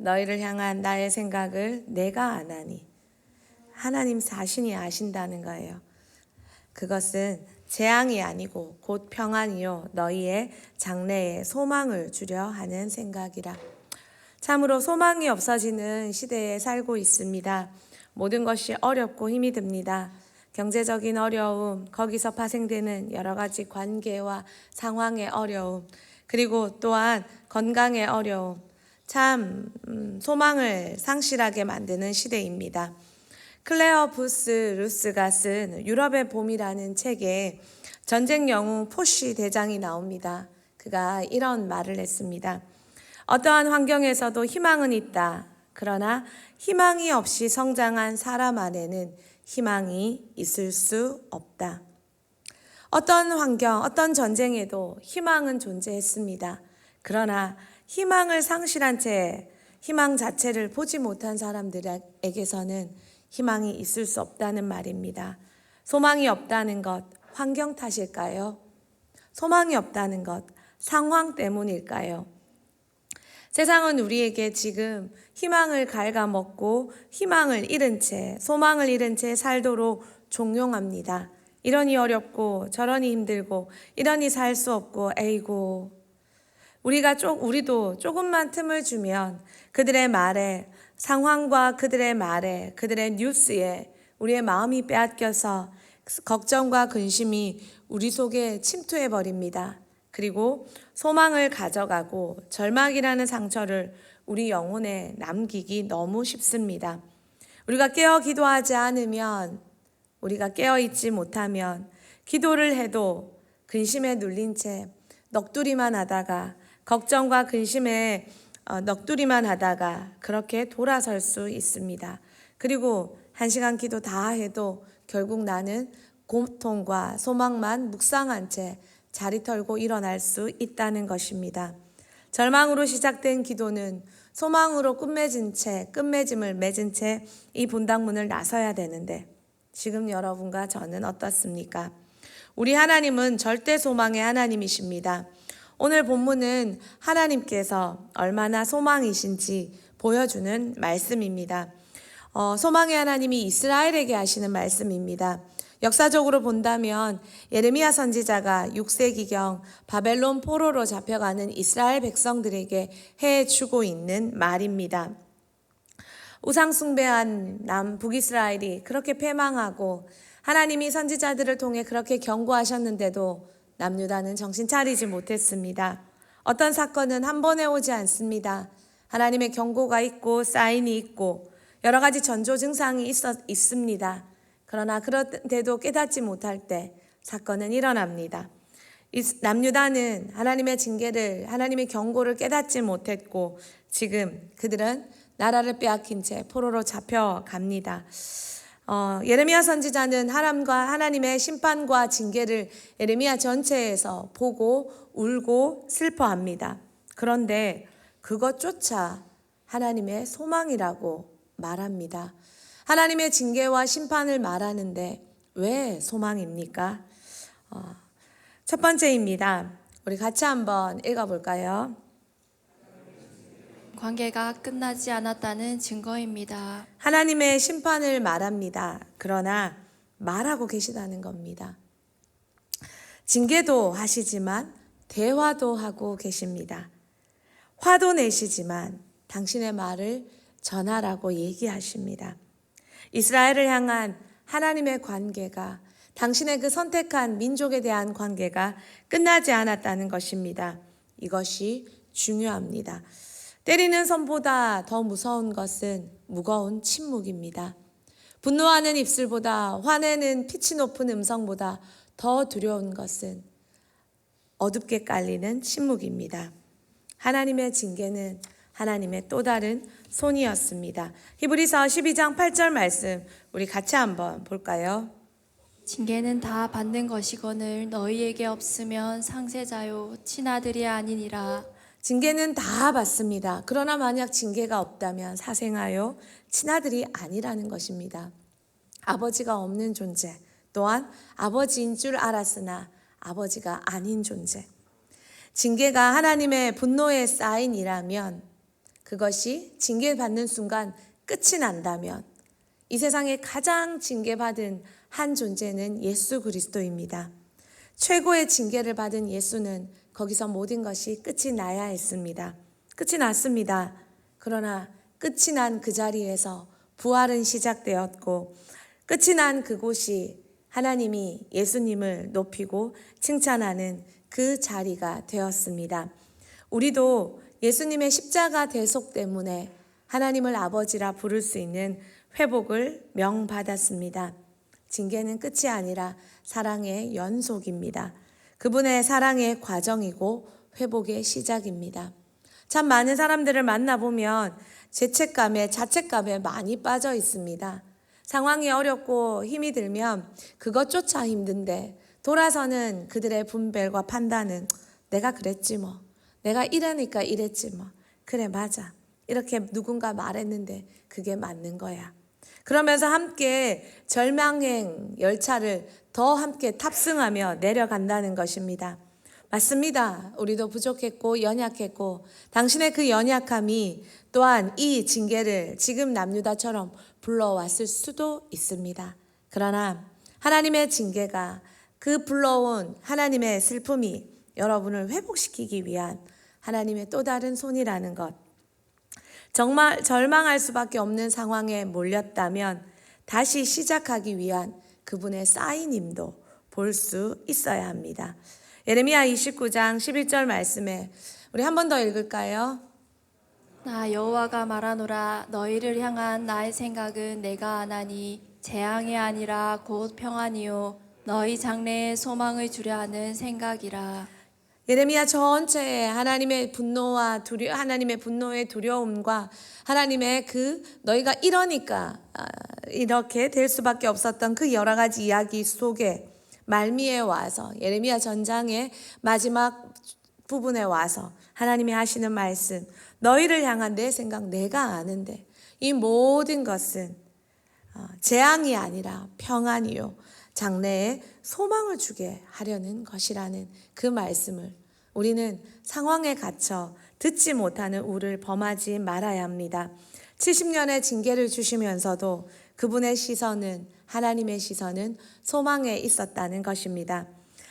너희를 향한 나의 생각을 내가 아나니. 하나님 자신이 아신다는 거예요. 그것은 재앙이 아니고 곧 평안이요 너희의 장래에 소망을 주려 하는 생각이라. 참으로 소망이 없어지는 시대에 살고 있습니다. 모든 것이 어렵고 힘이 듭니다. 경제적인 어려움, 거기서 파생되는 여러 가지 관계와 상황의 어려움, 그리고 또한 건강의 어려움, 참 소망을 상실하게 만드는 시대입니다. 클레어 부스 루스가 쓴 유럽의 봄이라는 책에 전쟁 영웅 포쉬 대장이 나옵니다. 그가 이런 말을 했습니다. 어떠한 환경에서도 희망은 있다. 그러나 희망이 없이 성장한 사람 안에는 희망이 있을 수 없다. 어떤 환경, 어떤 전쟁에도 희망은 존재했습니다. 그러나 희망을 상실한 채 희망 자체를 보지 못한 사람들에게서는 희망이 있을 수 없다는 말입니다. 소망이 없다는 것, 환경 탓일까요? 소망이 없다는 것, 상황 때문일까요? 세상은 우리에게 지금 희망을 갉아먹고 희망을 잃은 채, 소망을 잃은 채 살도록 종용합니다. 이러니 어렵고 저러니 힘들고 이러니 살 수 없고 에이고. 우리도 조금만 틈을 주면 그들의 말에, 상황과 그들의 말에, 그들의 뉴스에 우리의 마음이 빼앗겨서 걱정과 근심이 우리 속에 침투해 버립니다. 그리고 소망을 가져가고 절망이라는 상처를 우리 영혼에 남기기 너무 쉽습니다. 우리가 깨어 기도하지 않으면, 우리가 깨어 있지 못하면 기도를 해도 근심에 눌린 채 넋두리만 하다가, 걱정과 근심에 넋두리만 하다가 그렇게 돌아설 수 있습니다. 그리고 1시간 기도 다 해도 결국 나는 고통과 소망만 묵상한 채 자리 털고 일어날 수 있다는 것입니다. 절망으로 시작된 기도는 소망으로 끝맺음을 맺은 채 이 분당문을 나서야 되는데 지금 여러분과 저는 어떻습니까? 우리 하나님은 절대 소망의 하나님이십니다. 오늘 본문은 하나님께서 얼마나 소망이신지 보여주는 말씀입니다. 소망의 하나님이 이스라엘에게 하시는 말씀입니다. 역사적으로 본다면 예레미야 선지자가 6세기경 바벨론 포로로 잡혀가는 이스라엘 백성들에게 해주고 있는 말입니다. 우상 숭배한 북이스라엘이 그렇게 패망하고 하나님이 선지자들을 통해 그렇게 경고하셨는데도 남유다는 정신 차리지 못했습니다. 어떤 사건은 한 번에 오지 않습니다. 하나님의 경고가 있고 사인이 있고 여러 가지 전조 증상이 있습니다. 그러나 그런데도 깨닫지 못할 때 사건은 일어납니다. 남유다는 하나님의 징계를, 하나님의 경고를 깨닫지 못했고 지금 그들은 나라를 빼앗긴 채 포로로 잡혀갑니다. 예레미야 선지자는 하나님의 심판과 징계를 예레미야 전체에서 보고 울고 슬퍼합니다. 그런데 그것조차 하나님의 소망이라고 말합니다. 하나님의 징계와 심판을 말하는데 왜 소망입니까? 첫 번째입니다. 우리 같이 한번 읽어볼까요? 관계가 끝나지 않았다는 증거입니다. 하나님의 심판을 말합니다. 그러나 말하고 계시다는 겁니다. 징계도 하시지만 대화도 하고 계십니다. 화도 내시지만 당신의 말을 전하라고 얘기하십니다. 이스라엘을 향한 하나님의 관계가, 당신의 그 선택한 민족에 대한 관계가 끝나지 않았다는 것입니다. 이것이 중요합니다. 때리는 손보다 더 무서운 것은 무거운 침묵입니다. 분노하는 입술보다, 화내는 피치 높은 음성보다 더 두려운 것은 어둡게 깔리는 침묵입니다. 하나님의 징계는 하나님의 또 다른 손이었습니다. 히브리서 12장 8절 말씀 우리 같이 한번 볼까요? 징계는 다 받는 것이거늘 너희에게 없으면 상세자요 친아들이 아니니라. 징계는 다 받습니다. 그러나 만약 징계가 없다면 사생하여 친아들이 아니라는 것입니다. 아버지가 없는 존재, 또한 아버지인 줄 알았으나 아버지가 아닌 존재. 징계가 하나님의 분노의 사인이라면 그것이 징계받는 순간 끝이 난다면 이 세상에 가장 징계받은 한 존재는 예수 그리스도입니다. 최고의 징계를 받은 예수는 거기서 모든 것이 끝이 나야 했습니다. 끝이 났습니다. 그러나 끝이 난 그 자리에서 부활은 시작되었고 끝이 난 그곳이 하나님이 예수님을 높이고 칭찬하는 그 자리가 되었습니다. 우리도 예수님의 십자가 대속 때문에 하나님을 아버지라 부를 수 있는 회복을 명받았습니다. 징계는 끝이 아니라 사랑의 연속입니다. 그분의 사랑의 과정이고 회복의 시작입니다. 참 많은 사람들을 만나보면 죄책감에 자책감에 많이 빠져 있습니다. 상황이 어렵고 힘이 들면 그것조차 힘든데 돌아서는 그들의 분별과 판단은 내가 그랬지 뭐. 내가 이러니까 이랬지 뭐. 그래 맞아. 이렇게 누군가 말했는데 그게 맞는 거야. 그러면서 함께 절망행 열차를 더 함께 탑승하며 내려간다는 것입니다. 맞습니다. 우리도 부족했고 연약했고 당신의 그 연약함이 또한 이 징계를 지금 남유다처럼 불러왔을 수도 있습니다. 그러나 하나님의 징계가 그 불러온 하나님의 슬픔이 여러분을 회복시키기 위한 하나님의 또 다른 손이라는 것. 정말 절망할 수밖에 없는 상황에 몰렸다면 다시 시작하기 위한 그분의 사인임도 볼 수 있어야 합니다. 예레미야 29장 11절 말씀에 우리 한 번 더 읽을까요? 나 여호와가 말하노라 너희를 향한 나의 생각은 내가 아나니 재앙이 아니라 곧 평안이요 너희 장래에 소망을 주려 하는 생각이라. 예레미야 전체에 하나님의 분노와 하나님의 분노의 두려움과 하나님의 그 너희가 이러니까 이렇게 될 수밖에 없었던 그 여러 가지 이야기 속에 말미에 와서 예레미야 전장의 마지막 부분에 와서 하나님이 하시는 말씀, 너희를 향한 내 생각 내가 아는데 이 모든 것은 재앙이 아니라 평안이요 장래에 소망을 주게 하려는 것이라는 그 말씀을 우리는 상황에 갇혀 듣지 못하는 우를 범하지 말아야 합니다. 70년의 징계를 주시면서도 그분의 시선은 하나님의 시선은 소망에 있었다는 것입니다.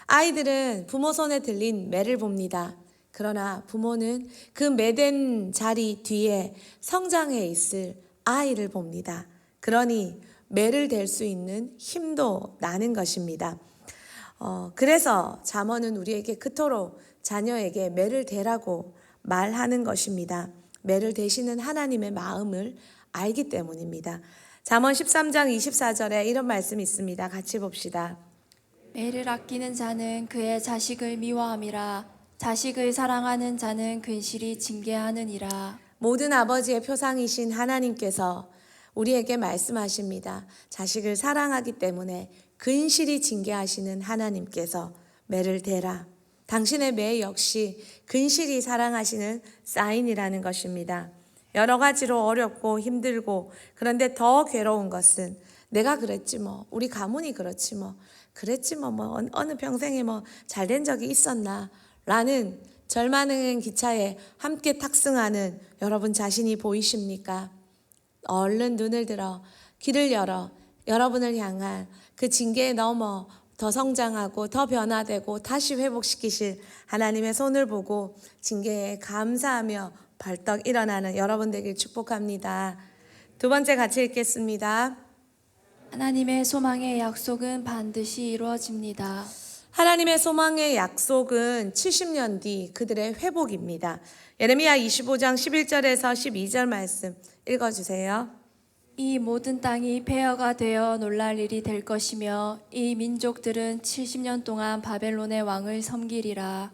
아이들은 부모 손에 들린 매를 봅니다. 그러나 부모는 그 매된 자리 뒤에 성장해 있을 아이를 봅니다. 그러니 매를 댈 수 있는 힘도 나는 것입니다. 그래서 잠언은 우리에게 그토록 자녀에게 매를 대라고 말하는 것입니다. 매를 대시는 하나님의 마음을 알기 때문입니다. 잠언 13장 24절에 이런 말씀이 있습니다. 같이 봅시다. 매를 아끼는 자는 그의 자식을 미워함이라 자식을 사랑하는 자는 근실히 징계하느니라. 모든 아버지의 표상이신 하나님께서 우리에게 말씀하십니다. 자식을 사랑하기 때문에 근실히 징계하시는 하나님께서 매를 대라. 당신의 매 역시 근실히 사랑하시는 사인이라는 것입니다. 여러 가지로 어렵고 힘들고 그런데 더 괴로운 것은 내가 그랬지 뭐 우리 가문이 그렇지 뭐 그랬지 뭐 어느 평생에 뭐 잘된 적이 있었나 라는 절망의 기차에 함께 탑승하는 여러분 자신이 보이십니까? 얼른 눈을 들어 귀를 열어 여러분을 향한 그 징계에 넘어 더 성장하고 더 변화되고 다시 회복시키실 하나님의 손을 보고 징계에 감사하며 벌떡 일어나는 여러분 되길 축복합니다. 두 번째 같이 읽겠습니다. 하나님의 소망의 약속은 반드시 이루어집니다. 하나님의 소망의 약속은 70년 뒤 그들의 회복입니다. 예레미야 25장 11절에서 12절 말씀 읽어주세요. 이 모든 땅이 폐허가 되어 놀랄 일이 될 것이며 이 민족들은 70년 동안 바벨론의 왕을 섬기리라.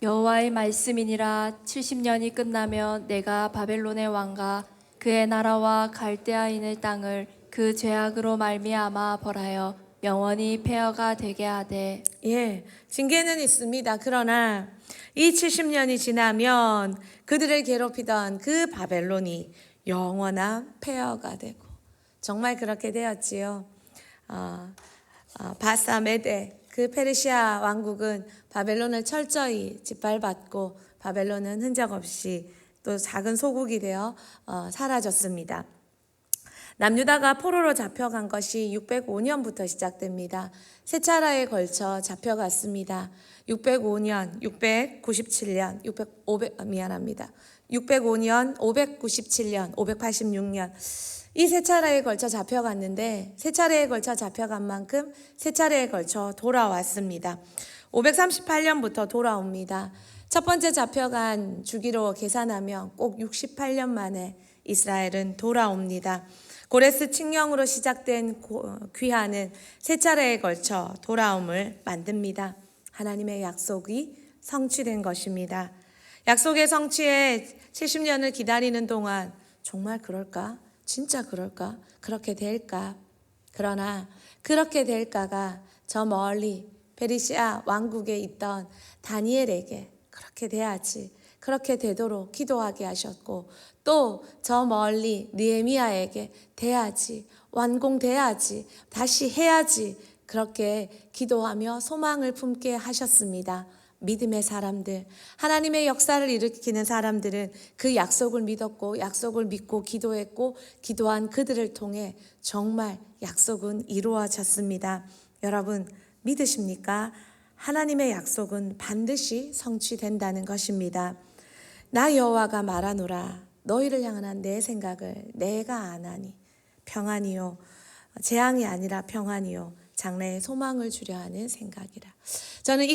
여호와의 말씀이니라. 70년이 끝나면 내가 바벨론의 왕과 그의 나라와 갈대아인의 땅을 그 죄악으로 말미암아 벌하여 영원히 폐허가 되게 하되. 예, 징계는 있습니다. 그러나 이 70년이 지나면 그들을 괴롭히던 그 바벨론이 영원한 폐허가 되고 정말 그렇게 되었지요. 바사 메데 그 페르시아 왕국은 바벨론을 철저히 짓밟았고 바벨론은 흔적 없이 또 작은 소국이 되어 사라졌습니다. 남유다가 포로로 잡혀간 것이 605년부터 시작됩니다. 세 차례에 걸쳐 잡혀갔습니다. 605년, 697년, 605년, 597년, 586년 이 세 차례에 걸쳐 잡혀갔는데 세 차례에 걸쳐 잡혀간 만큼 세 차례에 걸쳐 돌아왔습니다. 538년부터 돌아옵니다. 첫 번째 잡혀간 주기로 계산하면 꼭 68년 만에 이스라엘은 돌아옵니다. 고레스 칙령으로 시작된 귀환은 세 차례에 걸쳐 돌아옴을 만듭니다. 하나님의 약속이 성취된 것입니다. 약속의 성취에 70년을 기다리는 동안 정말 그럴까? 진짜 그럴까? 그렇게 될까? 그러나 그렇게 될까가 저 멀리 페르시아 왕국에 있던 다니엘에게 그렇게 돼야지, 그렇게 되도록 기도하게 하셨고 또 저 멀리 느헤미야에게 돼야지, 완공돼야지, 다시 해야지 그렇게 기도하며 소망을 품게 하셨습니다. 믿음의 사람들, 하나님의 역사를 일으키는 사람들은 그 약속을 믿었고 약속을 믿고 기도했고 기도한 그들을 통해 정말 약속은 이루어졌습니다. 여러분 믿으십니까? 하나님의 약속은 반드시 성취된다는 것입니다. 나 여호와가 말하노라 너희를 향한 내 생각을 내가 아나니 평안이요 재앙이 아니라 평안이요 장래에 소망을 주려 하는 생각이라. 저는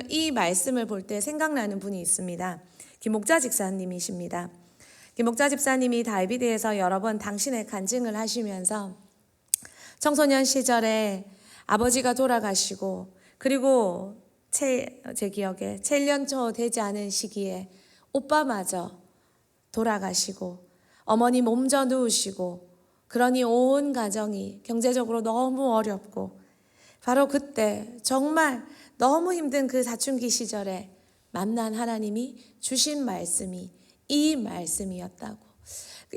이 말씀을 볼 때 생각나는 분이 있습니다. 김목자 집사님이십니다. 김목자 집사님이 다비드에서 여러 번 당신의 간증을 하시면서 청소년 시절에 아버지가 돌아가시고 그리고 제 기억에 7년 되지 않은 시기에 오빠마저 돌아가시고 어머니 몸져 누우시고 그러니 온 가정이 경제적으로 너무 어렵고 바로 그때 정말 너무 힘든 그 사춘기 시절에 만난 하나님이 주신 말씀이 이 말씀이었다고.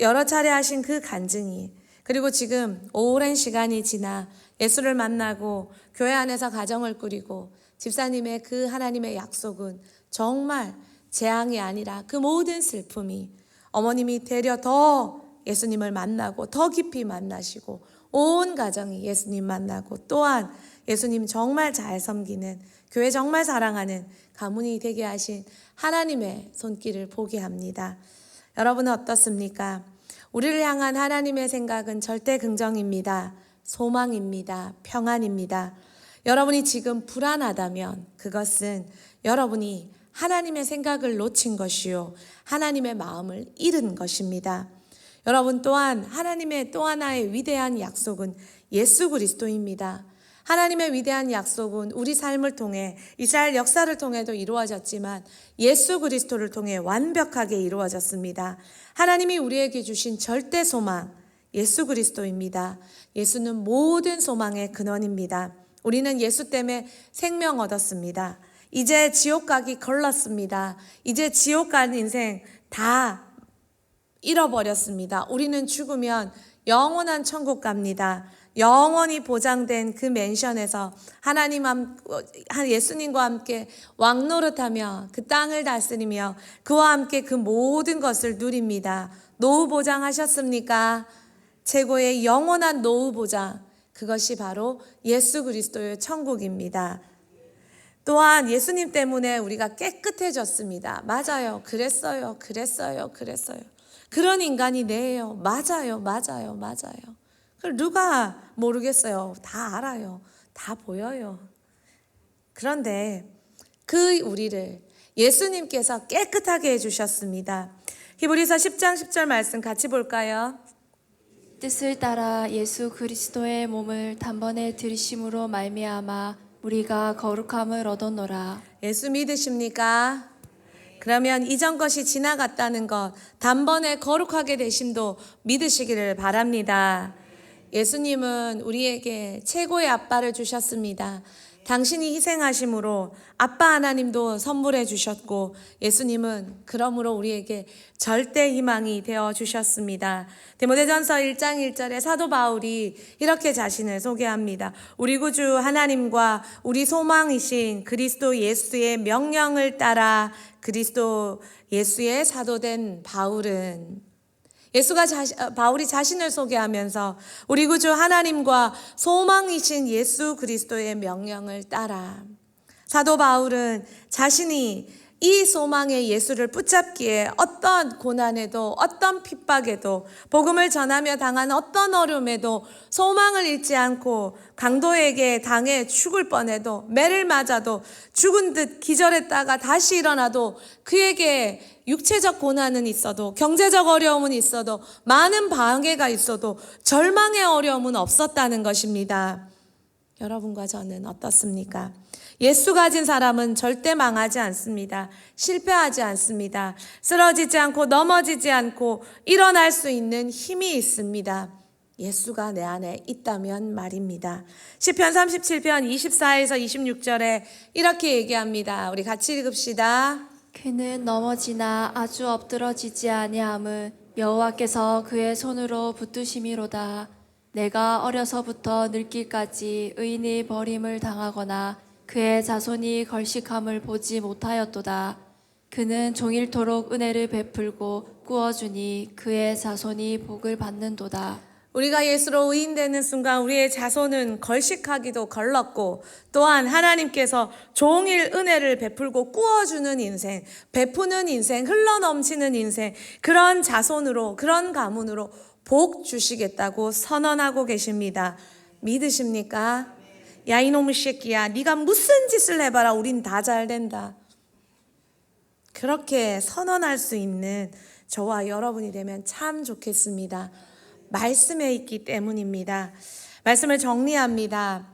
여러 차례 하신 그 간증이 그리고 지금 오랜 시간이 지나 예수를 만나고 교회 안에서 가정을 꾸리고 집사님의 그 하나님의 약속은 정말 재앙이 아니라 그 모든 슬픔이 어머님이 되려 더 예수님을 만나고 더 깊이 만나시고 온 가정이 예수님 만나고 또한 예수님 정말 잘 섬기는 교회 정말 사랑하는 가문이 되게 하신 하나님의 손길을 보게 합니다. 여러분은 어떻습니까? 우리를 향한 하나님의 생각은 절대 긍정입니다. 소망입니다. 평안입니다. 여러분이 지금 불안하다면 그것은 여러분이 하나님의 생각을 놓친 것이요 하나님의 마음을 잃은 것입니다. 여러분 또한 하나님의 또 하나의 위대한 약속은 예수 그리스도입니다. 하나님의 위대한 약속은 우리 삶을 통해 이스라엘 역사를 통해도 이루어졌지만 예수 그리스도를 통해 완벽하게 이루어졌습니다. 하나님이 우리에게 주신 절대 소망 예수 그리스도입니다. 예수는 모든 소망의 근원입니다. 우리는 예수 때문에 생명 얻었습니다. 이제 지옥 가기 걸렀습니다. 이제 지옥 간 인생 다 잃어버렸습니다. 우리는 죽으면 영원한 천국 갑니다. 영원히 보장된 그 맨션에서 예수님과 함께 왕노릇하며 그 땅을 다스리며 그와 함께 그 모든 것을 누립니다. 노후 보장하셨습니까? 최고의 영원한 노후 보장, 그것이 바로 예수 그리스도의 천국입니다. 또한 예수님 때문에 우리가 깨끗해졌습니다. 맞아요. 그랬어요. 그런 인간이 내예요. 맞아요. 그걸 누가 모르겠어요. 다 알아요. 다 보여요. 그런데 그 우리를 예수님께서 깨끗하게 해주셨습니다. 히브리서 10장 10절 말씀 같이 볼까요? 뜻을 따라 예수 그리스도의 몸을 단번에 들이심으로 말미암아 우리가 거룩함을 얻었노라. 예수 믿으십니까? 그러면 이전 것이 지나갔다는 것, 단번에 거룩하게 되심도 믿으시기를 바랍니다. 예수님은 우리에게 최고의 아빠를 주셨습니다. 당신이 희생하심으로 아빠 하나님도 선물해 주셨고 예수님은 그러므로 우리에게 절대 희망이 되어 주셨습니다. 디모데전서 1장 1절에 사도 바울이 이렇게 자신을 소개합니다. 우리 구주 하나님과 우리 소망이신 그리스도 예수의 명령을 따라 그리스도 예수의 사도된 바울은 바울이 자신을 소개하면서 우리 구주 하나님과 소망이신 예수 그리스도의 명령을 따라 사도 바울은 자신이 이 소망의 예수를 붙잡기에 어떤 고난에도 어떤 핍박에도 복음을 전하며 당한 어떤 어려움에도 소망을 잃지 않고 강도에게 당해 죽을 뻔해도 매를 맞아도 죽은 듯 기절했다가 다시 일어나도 그에게 육체적 고난은 있어도 경제적 어려움은 있어도 많은 방해가 있어도 절망의 어려움은 없었다는 것입니다. 여러분과 저는 어떻습니까? 예수 가진 사람은 절대 망하지 않습니다. 실패하지 않습니다. 쓰러지지 않고 넘어지지 않고 일어날 수 있는 힘이 있습니다. 예수가 내 안에 있다면 말입니다. 시편 37편 24에서 26절에 이렇게 얘기합니다. 우리 같이 읽읍시다. 그는 넘어지나 아주 엎드러지지 아니함은 여호와께서 그의 손으로 붙드심이로다. 내가 어려서부터 늙기까지 의인이 버림을 당하거나 그의 자손이 걸식함을 보지 못하였도다. 그는 종일토록 은혜를 베풀고 꾸어주니 그의 자손이 복을 받는도다. 우리가 예수로 의인되는 순간 우리의 자손은 걸식하기도 걸렀고 또한 하나님께서 종일 은혜를 베풀고 꾸어주는 인생, 베푸는 인생, 흘러넘치는 인생, 그런 자손으로, 그런 가문으로 복 주시겠다고 선언하고 계십니다. 믿으십니까? 야 이놈의 새끼야, 네가 무슨 짓을 해봐라 우린 다 잘된다. 그렇게 선언할 수 있는 저와 여러분이 되면 참 좋겠습니다. 말씀에 있기 때문입니다. 말씀을 정리합니다.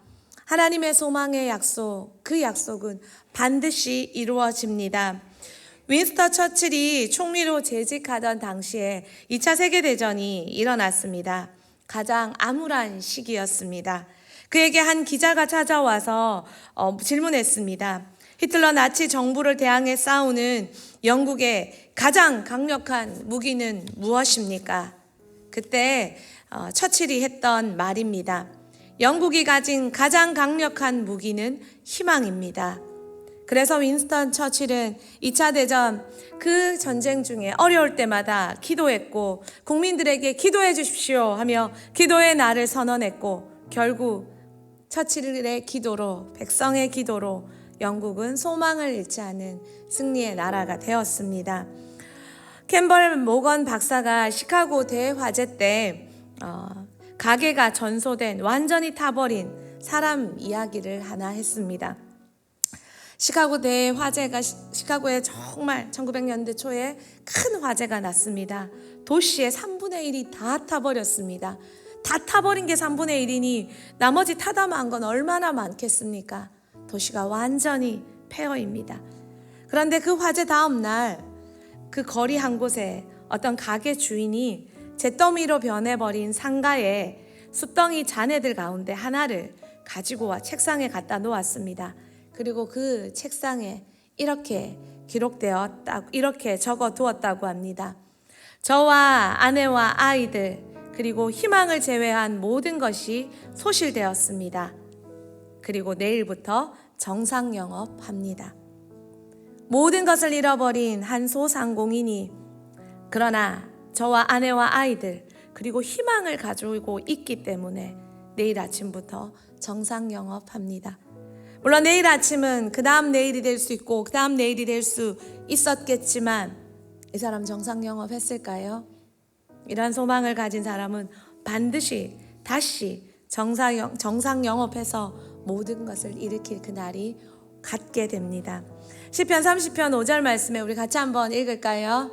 하나님의 소망의 약속, 그 약속은 반드시 이루어집니다. 윈스턴 처칠이 총리로 재직하던 당시에 2차 세계대전이 일어났습니다. 가장 암울한 시기였습니다. 그에게 한 기자가 찾아와서 질문했습니다. 히틀러 나치 정부를 대항해 싸우는 영국의 가장 강력한 무기는 무엇입니까? 그때 처칠이 했던 말입니다. 영국이 가진 가장 강력한 무기는 희망입니다. 그래서 윈스턴 처칠은 2차 대전 그 전쟁 중에 어려울 때마다 기도했고 국민들에게 기도해 주십시오 하며 기도의 날을 선언했고 결국 처칠의 기도로, 백성의 기도로 영국은 소망을 잃지 않은 승리의 나라가 되었습니다. 캠벌 모건 박사가 시카고 대화재 때 가게가 전소된 완전히 타버린 사람 이야기를 하나 했습니다. 시카고 대화재가 시카고에 정말 1900년대 초에 큰 화재가 났습니다. 도시의 3분의 1이 다 타버렸습니다. 다 타버린 게 3분의 1이니 나머지 타다만 건 얼마나 많겠습니까? 도시가 완전히 폐허입니다. 그런데 그 화재 다음 날 그 거리 한 곳에 어떤 가게 주인이 잿더미로 변해버린 상가에 숯덩이 잔해들 가운데 하나를 가지고 와 책상에 갖다 놓았습니다. 그리고 그 책상에 이렇게 이렇게 적어 두었다고 합니다. 저와 아내와 아이들 그리고 희망을 제외한 모든 것이 소실되었습니다. 그리고 내일부터 정상 영업합니다. 모든 것을 잃어버린 한 소상공인이 그러나 저와 아내와 아이들 그리고 희망을 가지고 있기 때문에 내일 아침부터 정상 영업합니다. 물론 내일 아침은 그 다음 내일이 될 수 있고 그 다음 내일이 될 수 있었겠지만 이 사람 정상 영업했을까요? 이러한 소망을 가진 사람은 반드시 다시 정상 영업해서 모든 것을 일으킬 그날이 갖게 됩니다. 시편 30편 5절 말씀에 우리 같이 한번 읽을까요?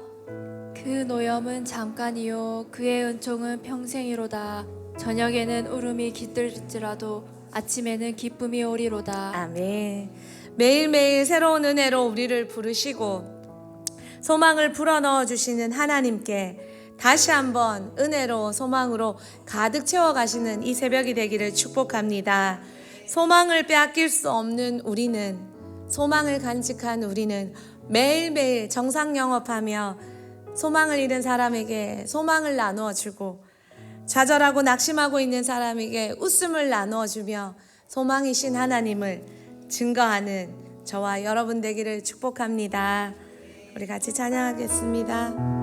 그 노염은 잠깐이요 그의 은총은 평생이로다. 저녁에는 울음이 깃들지라도 아침에는 기쁨이 오리로다. 아멘. 매일매일 새로운 은혜로 우리를 부르시고 소망을 불어넣어 주시는 하나님께 다시 한번 은혜로 소망으로 가득 채워가시는 이 새벽이 되기를 축복합니다. 소망을 빼앗길 수 없는 우리는, 소망을 간직한 우리는 매일매일 정상 영업하며 소망을 잃은 사람에게 소망을 나누어 주고, 좌절하고 낙심하고 있는 사람에게 웃음을 나누어 주며 소망이신 하나님을 증거하는 저와 여러분 되기를 축복합니다. 우리 같이 찬양하겠습니다.